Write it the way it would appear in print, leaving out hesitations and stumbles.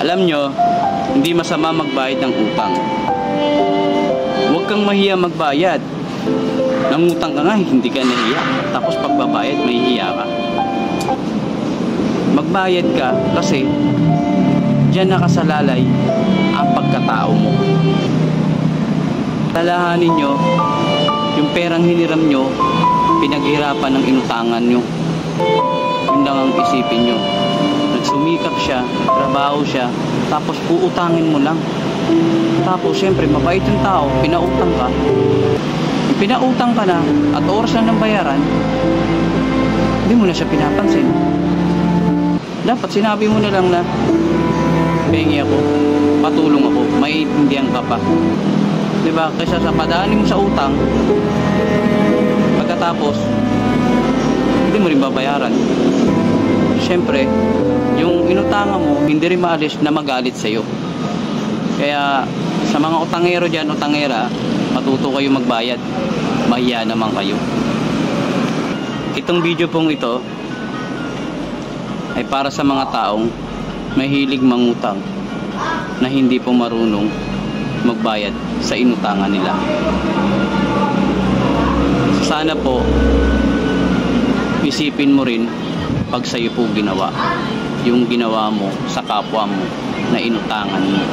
Alam nyo, hindi masama magbayad ng utang. Huwag kang mahiya magbayad. Nangutang ka nga, hindi ka nahiya. Tapos pagbabayad, mahihiya ka. Magbayad ka kasi diyan nakasalalay ang pagkatao mo. Talahanin nyo, yung perang hiniram nyo, pinaghirapan ng inutangan nyo. Yun lang ang isipin nyo. Nagsumikap siya, trabaho siya, tapos uutangin mo lang. Tapos syempre mabait yung tao, pinautang ka. Yung pinautang ka na at oras na ng bayaran, hindi mo na siya pinapansin. Dapat sinabi mo na lang na pahingi ako, patulong ako, maiintindihan ka pa. Diba? Kaysa sa padaanin mo sa utang, pagkatapos hindi mo rin babayaran. Siyempre, yung inutangan mo, hindi rin maalis na magalit sa'yo. Kaya sa mga utangero dyan, utangera, matuto kayo magbayad. Mahiya naman kayo. Itong video pong ito ay para sa mga taong mahilig mangutang na hindi po marunong magbayad sa inutangan nila. Sana po isipin mo rin pag sa'yo po ginawa yung ginawa mo sa kapwa mo na inutangan mo.